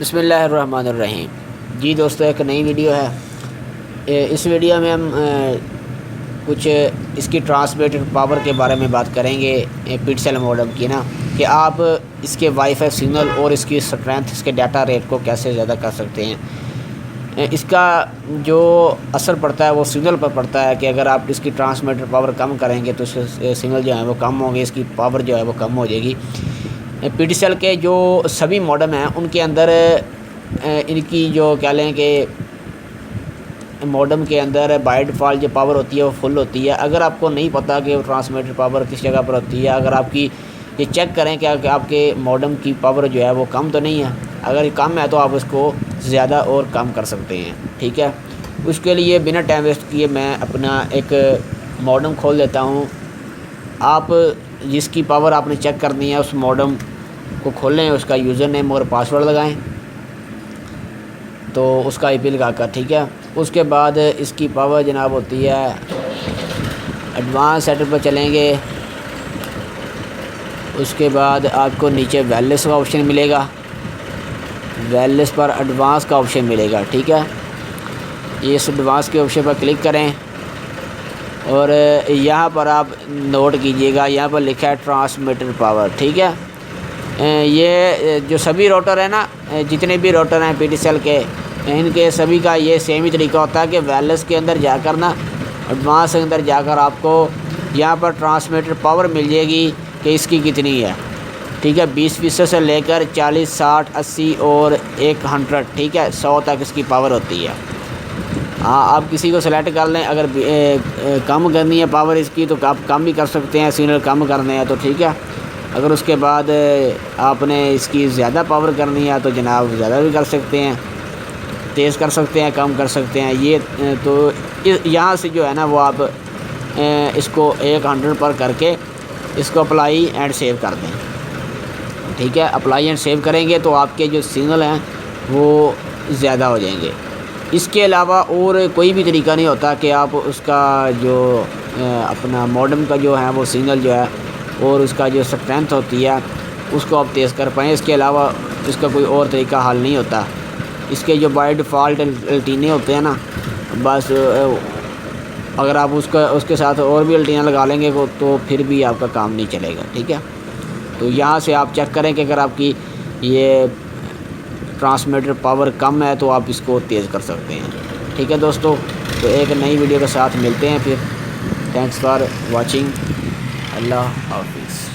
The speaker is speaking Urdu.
بسم اللہ الرحمن الرحیم۔ جی دوستو، ایک نئی ویڈیو ہے۔ اس ویڈیو میں ہم کچھ اس کی ٹرانسمیٹر پاور کے بارے میں بات کریں گے، پی ٹی سی ایل ماڈم کی نا، کہ آپ اس کے وائی فائی سگنل اور اس کی اسٹرینتھ، اس کے ڈیٹا ریٹ کو کیسے زیادہ کر سکتے ہیں۔ اس کا جو اثر پڑتا ہے وہ سگنل پر پڑتا ہے کہ اگر آپ اس کی ٹرانسمیٹر پاور کم کریں گے تو اس کے سگنل جو ہیں وہ کم ہوں گے، اس کی پاور جو ہے وہ کم ہو جائے گی۔ پی ٹی سی ایل کے جو سبھی ماڈم ہیں ان کے اندر ان کی جو کہہ لیں کہ ماڈم کے اندر بائی ڈیفالٹ جو پاور ہوتی ہے وہ فل ہوتی ہے۔ اگر آپ کو نہیں پتہ کہ وہ ٹرانسمیٹر پاور کس جگہ پر ہوتی ہے، اگر آپ کی یہ چیک کریں کہ آپ کے ماڈم کی پاور جو ہے وہ کم تو نہیں ہے، اگر کم ہے تو آپ اس کو زیادہ اور کم کر سکتے ہیں، ٹھیک ہے۔ اس کے لیے بنا ٹائم ویسٹ کیے میں اپنا ایک ماڈم کھول دیتا ہوں۔ آپ جس کی پاور آپ نے چیک کرنی ہے اس ماڈم کو کھولیں، اس کا یوزر نیم اور پاسورڈ لگائیں تو اس کا IP لگا کر، ٹھیک ہے۔ اس کے بعد اس کی پاور جناب ہوتی ہے، ایڈوانس سیٹ اپ پہ چلیں گے۔ اس کے بعد آپ کو نیچے ویرلیس کا آپشن ملے گا، ویرلیس پر ایڈوانس کا آپشن ملے گا، ٹھیک ہے۔ اس ایڈوانس کے آپشن پر کلک کریں اور یہاں پر آپ نوٹ کیجئے گا، یہاں پر لکھا ہے ٹرانسمیٹر پاور، ٹھیک ہے۔ یہ جو سبھی روٹر ہیں نا، جتنے بھی روٹر ہیں پی ٹی سی ایل کے، ان کے سبھی کا یہ سیم ہی طریقہ ہوتا ہے کہ ویرلیس کے اندر جا کر نا، ایڈوانس کے اندر جا کر آپ کو یہاں پر ٹرانسمیٹر پاور مل جائے گی کہ اس کی کتنی ہے، ٹھیک ہے۔ 20% سے لے کر 40، 60، 80 اور 100، ٹھیک ہے، 100 تک اس کی پاور ہوتی ہے۔ ہاں، آپ کسی کو سلیکٹ کر لیں، اگر کم کرنی ہے پاور اس کی تو آپ کم بھی کر سکتے ہیں، سگنل کم کرنے ہیں تو ٹھیک ہے۔ اگر اس کے بعد آپ نے اس کی زیادہ پاور کرنی ہے تو جناب زیادہ بھی کر سکتے ہیں، تیز کر سکتے ہیں، کم کر سکتے ہیں۔ یہ تو یہاں سے جو ہے نا وہ آپ اس کو 100 پر کر کے اس کو اپلائی اینڈ سیو کر دیں، ٹھیک ہے۔ اپلائی اینڈ سیو کریں گے تو آپ کے جو سگنل ہیں وہ زیادہ ہو جائیں گے۔ اس کے علاوہ اور کوئی بھی طریقہ نہیں ہوتا کہ آپ اس کا جو اپنا ماڈم کا جو ہے وہ سگنل جو ہے اور اس کا جو اسٹرینتھ ہوتی ہے اس کو آپ تیز کر پائیں۔ اس کے علاوہ اس کا کوئی اور طریقہ حل نہیں ہوتا۔ اس کے جو بائی ڈیفالٹ الٹینے ہوتے ہیں نا، بس اگر آپ اس کے ساتھ اور بھی الٹینا لگا لیں گے تو پھر بھی آپ کا کام نہیں چلے گا، ٹھیک ہے۔ تو یہاں سے آپ چیک کریں کہ اگر آپ کی یہ ٹرانسمیٹر پاور کم ہے تو آپ اس کو تیز کر سکتے ہیں، ٹھیک ہے دوستو۔ تو ایک نئی ویڈیو کے ساتھ ملتے ہیں پھر۔ Thanks for watching. اللہ حافظ۔